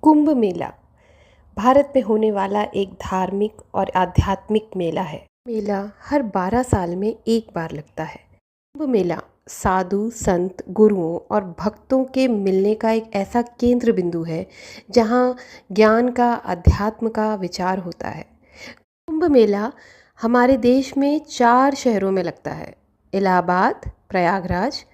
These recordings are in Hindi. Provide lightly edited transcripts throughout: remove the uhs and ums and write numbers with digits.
कुंभ मेला भारत में होने वाला एक धार्मिक और आध्यात्मिक मेला है। मेला हर 12 साल में एक बार लगता है। कुंभ मेला साधु संत गुरुओं और भक्तों के मिलने का एक ऐसा केंद्र बिंदु है जहाँ ज्ञान का अध्यात्म का विचार होता है। कुंभ मेला हमारे देश में 4 शहरों में लगता है। इलाहाबाद, प्रयागराज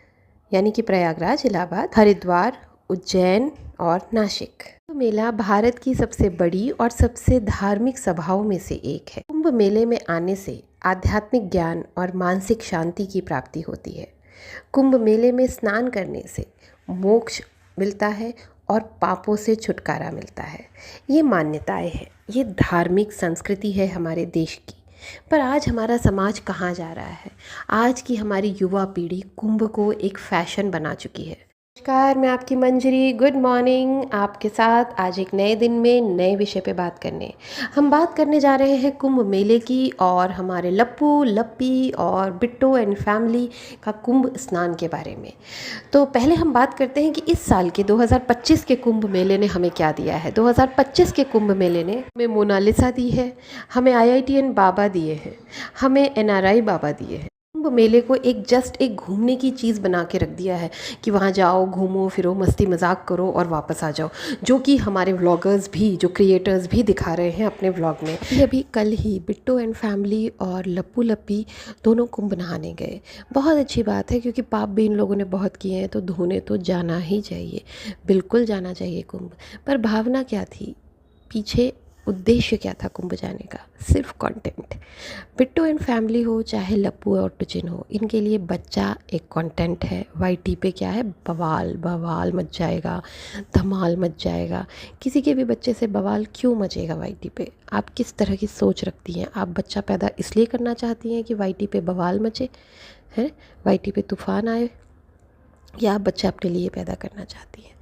यानी कि प्रयागराज, इलाहाबाद, हरिद्वार, उज्जैन और नासिक। कुंभ मेला भारत की सबसे बड़ी और सबसे धार्मिक सभाओं में से एक है। कुंभ मेले में आने से आध्यात्मिक ज्ञान और मानसिक शांति की प्राप्ति होती है। कुंभ मेले में स्नान करने से मोक्ष मिलता है और पापों से छुटकारा मिलता है। ये मान्यताएं हैं, ये धार्मिक संस्कृति है हमारे देश की। पर आज हमारा समाज कहाँ जा रहा है? आज की हमारी युवा पीढ़ी कुंभ को एक फैशन बना चुकी है। नमस्कार, मैं आपकी मंजरी। Good morning. आपके साथ आज एक नए दिन में नए विषय पे बात करने हम बात करने जा रहे हैं कुंभ मेले की और हमारे लप्पू लप्पी और बिट्टू एंड फैमिली का कुंभ स्नान के बारे में। तो पहले हम बात करते हैं कि इस साल के 2025 के कुंभ मेले ने हमें क्या दिया है। 2025 के कुंभ मेले ने हमें मोनालिसा दी है, हमें IITN बाबा दिए हैं, हमें NRI बाबा दिए हैं। कुंभ मेले को एक घूमने की चीज़ बना के रख दिया है कि वहाँ जाओ, घूमो फिरो, मस्ती मजाक करो और वापस आ जाओ, जो कि हमारे व्लॉगर्स भी, जो क्रिएटर्स भी दिखा रहे हैं अपने व्लॉग में। अभी कल ही बिट्टू एंड फैमिली और लप्पू लप्पी दोनों कुंभ नहाने गए। बहुत अच्छी बात है, क्योंकि पाप भी इन लोगों ने बहुत किए हैं, तो धोने तो जाना ही चाहिए, बिल्कुल जाना चाहिए कुंभ। पर भावना क्या थी पीछे, उद्देश्य क्या था कुंभ जाने का? सिर्फ कंटेंट। बिट्टू एंड फैमिली हो चाहे लप्पू और टुचिन हो, इनके लिए बच्चा एक कंटेंट है। YT पे क्या है? बवाल बवाल मच जाएगा, धमाल मच जाएगा। किसी के भी बच्चे से बवाल क्यों मचेगा YT पे? आप किस तरह की सोच रखती हैं? आप बच्चा पैदा इसलिए करना चाहती हैं कि YT पे बवाल मचे हैं, YT पे तूफान आए, या आप बच्चा अपने लिए पैदा करना चाहती हैं?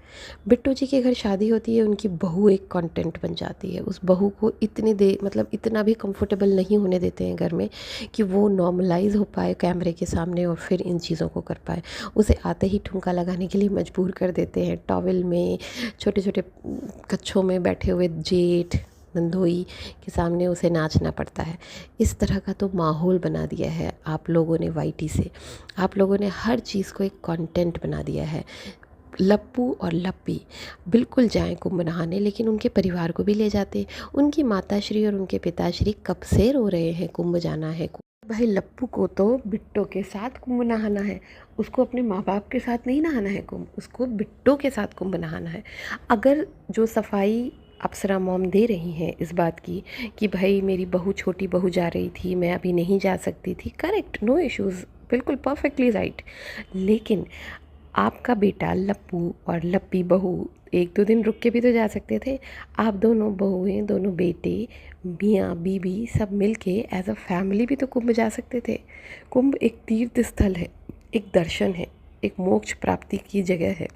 बिट्टू जी के घर शादी होती है, उनकी बहू एक कंटेंट बन जाती है। उस बहू को इतना भी कंफर्टेबल नहीं होने देते हैं घर में कि वो नॉर्मलाइज हो पाए कैमरे के सामने और फिर इन चीज़ों को कर पाए। उसे आते ही ठुमका लगाने के लिए मजबूर कर देते हैं। टॉवेल में, छोटे छोटे कच्छों में बैठे हुए जेठ नंदोई के सामने उसे नाचना पड़ता है। इस तरह का तो माहौल बना दिया है आप लोगों ने YT से। आप लोगों ने हर चीज़ को एक कंटेंट बना दिया है। लप्पू और लप्पी बिल्कुल जाएं कुंभ नहाने, लेकिन उनके परिवार को भी ले जाते। उनकी माताश्री और उनके पिताश्री कब से रो रहे हैं कुंभ जाना है। भाई लप्पू को तो बिट्टू के साथ कुंभ नहाना है, उसको अपने माँ बाप के साथ नहीं नहाना है कुंभ, उसको बिट्टू के साथ कुंभ नहाना है। अगर जो सफाई अप्सरा मॉम दे रही हैं इस बात की कि भाई मेरी बहू, छोटी बहू जा रही थी, मैं अभी नहीं जा सकती थी, करेक्ट, नो इश्यूज़, बिल्कुल परफेक्टली राइट। लेकिन आपका बेटा लप्पू और लप्पी बहू 1-2 दिन रुक के भी तो जा सकते थे। आप दोनों बहुएं, दोनों बेटे, मियाँ बीबी सब मिल के एज अ फैमिली भी तो कुंभ जा सकते थे। कुंभ एक तीर्थ स्थल है, एक दर्शन है, एक मोक्ष प्राप्ति की जगह है,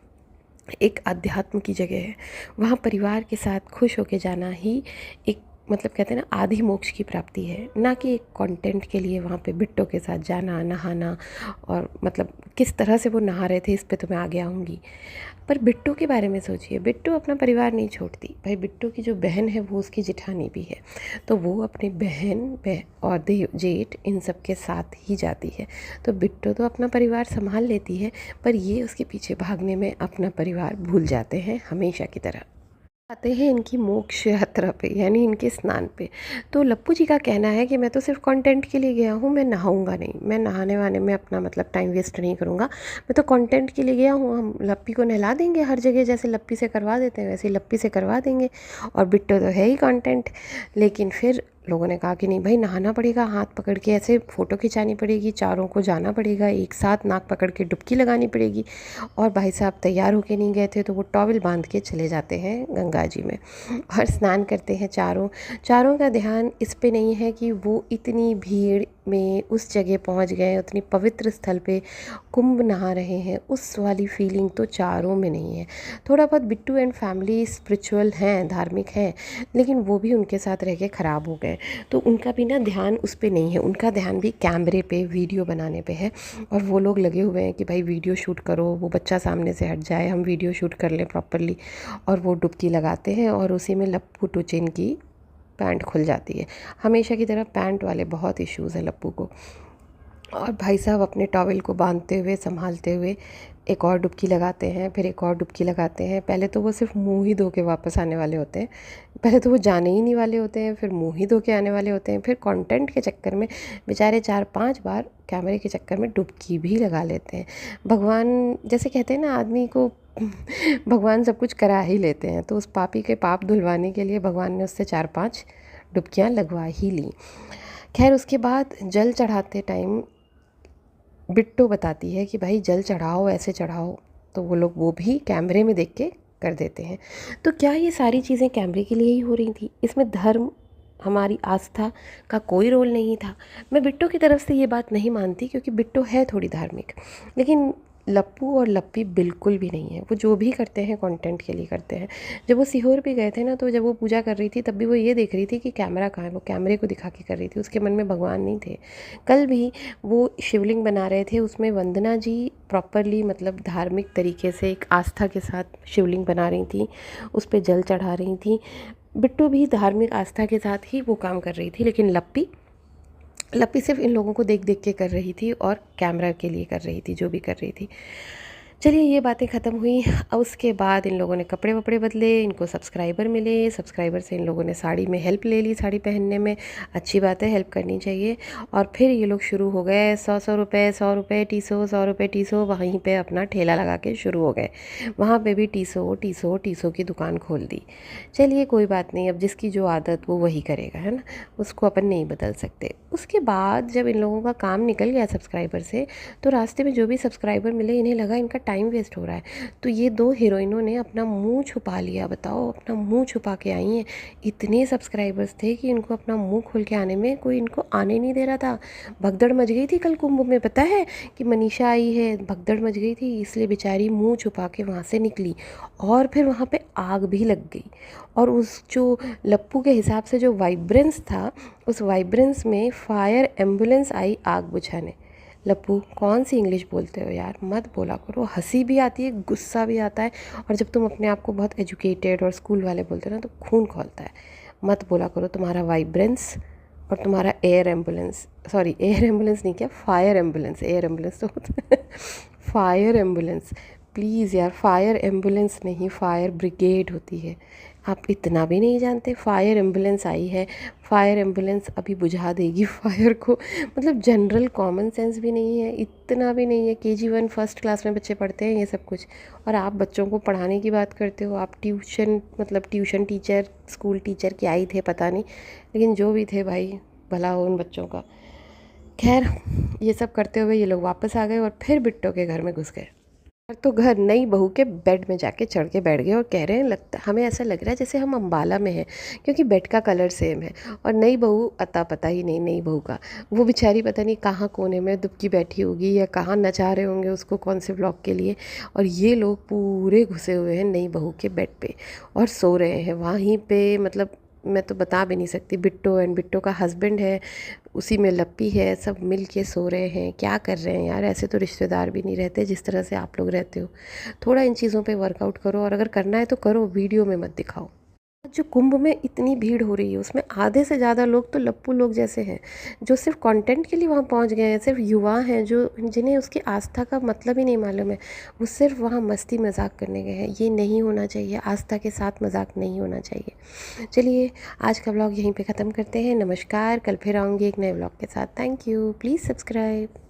एक अध्यात्म की जगह है। वहाँ परिवार के साथ खुश होके जाना ही एक, मतलब कहते हैं ना, आधी मोक्ष की प्राप्ति है, ना कि एक कंटेंट के लिए वहाँ पे बिट्टू के साथ जाना, नहाना। और मतलब किस तरह से वो नहा रहे थे इस पे तो मैं आगे आऊँगी। पर बिट्टू के बारे में सोचिए, बिट्टू अपना परिवार नहीं छोड़ती। भाई बिट्टू की जो बहन है वो उसकी जेठानी भी है, तो वो अपनी बहन और जेठ इन सब के साथ ही जाती है। तो बिट्टू तो अपना परिवार संभाल लेती है, पर ये उसके पीछे भागने में अपना परिवार भूल जाते हैं हमेशा की तरह। आते हैं इनकी मोक्ष यात्रा पे, यानी इनके स्नान पे। तो लप्पू जी का कहना है कि मैं तो सिर्फ कंटेंट के लिए गया हूँ, मैं नहाऊंगा नहीं, मैं नहाने वाने में अपना मतलब टाइम वेस्ट नहीं करूँगा, मैं तो कंटेंट के लिए गया हूँ। हम लप्पी को नहला देंगे हर जगह, जैसे लप्पी से करवा देते हैं वैसे लप्पी से करवा देंगे। और बिट्टू तो है ही कंटेंट। लेकिन फिर लोगों ने कहा कि नहीं भाई, नहाना पड़ेगा, हाथ पकड़ के ऐसे फ़ोटो खिंचानी पड़ेगी, चारों को जाना पड़ेगा, एक साथ नाक पकड़ के डुबकी लगानी पड़ेगी। और भाई साहब तैयार होके नहीं गए थे, तो वो टॉवल बांध के चले जाते हैं गंगा जी में और स्नान करते हैं। चारों का ध्यान इस पे नहीं है कि वो इतनी भीड़, में उस जगह पहुंच गए, उतनी पवित्र स्थल पे कुंभ नहा रहे हैं, उस वाली फीलिंग तो चारों में नहीं है। थोड़ा बहुत बिट्टू एंड फैमिली स्पिरिचुअल हैं, धार्मिक हैं, लेकिन वो भी उनके साथ रह के ख़राब हो गए। तो उनका भी ना ध्यान उस पे नहीं है, उनका ध्यान भी कैमरे पे वीडियो बनाने पे है। और वो लोग लगे हुए हैं कि भाई वीडियो शूट करो, वो बच्चा सामने से हट जाए, हम वीडियो शूट कर लें प्रॉपरली। और वो डुबकी लगाते हैं और उसी में लप्पू टुचिन की पैंट खुल जाती है। हमेशा की तरह पैंट वाले बहुत इश्यूज़ हैं लप्पू को। और भाई साहब अपने टॉवेल को बांधते हुए संभालते हुए एक और डुबकी लगाते हैं, फिर एक और डुबकी लगाते हैं। पहले तो वो सिर्फ मुंह ही धो के वापस आने वाले होते हैं, पहले तो वो जाने ही नहीं वाले होते हैं, फिर मुंह ही धो के आने वाले होते हैं, फिर कंटेंट के चक्कर में बेचारे 4-5 बार कैमरे के चक्कर में डुबकी भी लगा लेते हैं। भगवान जैसे कहते हैं ना, आदमी को भगवान सब कुछ करा ही लेते हैं, तो उस पापी के पाप धुलवाने के लिए भगवान ने उससे 4-5 डुबकियाँ लगवा ही ली। खैर उसके बाद जल चढ़ाते टाइम बिट्टो बताती है कि भाई जल चढ़ाओ, ऐसे चढ़ाओ, तो वो लोग वो भी कैमरे में देख के कर देते हैं। तो क्या ये सारी चीज़ें कैमरे के लिए ही हो रही थी? इसमें धर्म, हमारी आस्था का कोई रोल नहीं था? मैं बिट्टो की तरफ से ये बात नहीं मानती, क्योंकि बिट्टो है थोड़ी धार्मिक, लेकिन लप्पू और लप्पी बिल्कुल भी नहीं है। वो जो भी करते हैं कंटेंट के लिए करते हैं। जब वो सीहोर भी गए थे ना, तो जब वो पूजा कर रही थी तब भी वो ये देख रही थी कि कैमरा कहाँ है, वो कैमरे को दिखा के कर रही थी, उसके मन में भगवान नहीं थे। कल भी वो शिवलिंग बना रहे थे, उसमें वंदना जी प्रॉपरली मतलब धार्मिक तरीके से एक आस्था के साथ शिवलिंग बना रही थी, उस पर जल चढ़ा रही थी। बिट्टू भी धार्मिक आस्था के साथ ही वो काम कर रही थी, लेकिन लप्पी सिर्फ इन लोगों को देख देख के कर रही थी और कैमरा के लिए कर रही थी जो भी कर रही थी। चलिए ये बातें ख़त्म हुई। अब उसके बाद इन लोगों ने कपड़े वपड़े बदले, इनको सब्सक्राइबर मिले, सब्सक्राइबर से इन लोगों ने साड़ी में हेल्प ले ली, साड़ी पहनने में। अच्छी बात है, हेल्प करनी चाहिए। और फिर ये लोग शुरू हो गए 100 रुपये, 100 रुपये टीसो, 100 रुपये टीसो, वहीं पे अपना ठेला लगा के शुरू हो गए। वहाँ पे भी टीसो टीसो टीसो की दुकान खोल दी। चलिए कोई बात नहीं, अब जिसकी जो आदत वो वही करेगा, है ना, उसको अपन नहीं बदल सकते। उसके बाद जब इन लोगों का काम निकल गया सब्सक्राइबर से, तो रास्ते में जो भी सब्सक्राइबर मिले इन्हें लगा इनका टाइम वेस्ट हो रहा है, तो ये 2 हीरोइनों ने अपना मुंह छुपा लिया। बताओ, अपना मुंह छुपा के आई हैं। इतने सब्सक्राइबर्स थे कि इनको अपना मुंह खोल के आने में कोई इनको आने नहीं दे रहा था। भगदड़ मच गई थी कल कुंभ में, पता है कि मनीषा आई है, भगदड़ मच गई थी, इसलिए बेचारी मुंह छुपा के वहाँ से निकली। और फिर वहाँ पे आग भी लग गई, और उस जो लप्पू के हिसाब से जो वाइब्रेंस था, उस वाइब्रेंस में फायर एम्बुलेंस आई आग बुझाने। लप्पू कौन सी इंग्लिश बोलते हो यार, मत बोला करो। हंसी भी आती है, गुस्सा भी आता है, और जब तुम अपने आप को बहुत एजुकेटेड और स्कूल वाले बोलते हो ना, तो खून खौलता है। मत बोला करो तुम्हारा वाइब्रेंस और तुम्हारा air ambulance, sorry air ambulance नहीं, क्या फायर एम्बुलेंस, एयर एम्बुलेंस तो फायर एम्बुलेंस, प्लीज़ यार, फायर एम्बुलेंस नहीं, फायर ब्रिगेड होती है। आप इतना भी नहीं जानते? फायर एम्बुलेंस आई है, फायर एम्बुलेंस अभी बुझा देगी फायर को। मतलब जनरल कॉमन सेंस भी नहीं है, इतना भी नहीं है। KG1 फर्स्ट क्लास में बच्चे पढ़ते हैं ये सब कुछ, और आप बच्चों को पढ़ाने की बात करते हो। आप ट्यूशन, मतलब ट्यूशन टीचर, स्कूल टीचर क्या ही थे पता नहीं, लेकिन जो भी थे भाई, भला हो उन बच्चों का। खैर ये सब करते हुए ये लोग वापस आ गए और फिर बिट्टो के घर में घुस गए। तो घर नई बहू के बेड में जाके चढ़ के बैठ गए और कह रहे हैं, लगता हमें ऐसा लग रहा है जैसे हम अम्बाला में हैं, क्योंकि बेड का कलर सेम है। और नई बहू अता पता ही नहीं नई बहू का, वो बेचारी पता नहीं कहाँ कोने में दुबकी बैठी होगी या कहाँ नचा रहे होंगे उसको कौन से व्लॉग के लिए। और ये लोग पूरे घुसे हुए हैं नई बहू के बेड पे और सो रहे हैं वहीं पे। मतलब मैं तो बता भी नहीं सकती। बिट्टो एंड बिट्टो का हस्बैंड है, उसी में लप्पी है, सब मिल के सो रहे हैं। क्या कर रहे हैं यार, ऐसे तो रिश्तेदार भी नहीं रहते जिस तरह से आप लोग रहते हो। थोड़ा इन चीज़ों पे वर्कआउट करो, और अगर करना है तो करो, वीडियो में मत दिखाओ। जो कुंभ में इतनी भीड़ हो रही है, उसमें आधे से ज़्यादा लोग तो लप्पू लोग जैसे हैं, जो सिर्फ कंटेंट के लिए वहाँ पहुँच गए हैं। सिर्फ युवा हैं जो, जिन्हें उसकी आस्था का मतलब ही नहीं मालूम है, वो सिर्फ वहाँ मस्ती मजाक करने गए हैं। ये नहीं होना चाहिए, आस्था के साथ मजाक नहीं होना चाहिए। चलिए आज का व्लॉग यहीं पे ख़त्म करते हैं। नमस्कार, कल फिर आऊँगी एक नए व्लॉग के साथ। Thank you, please subscribe.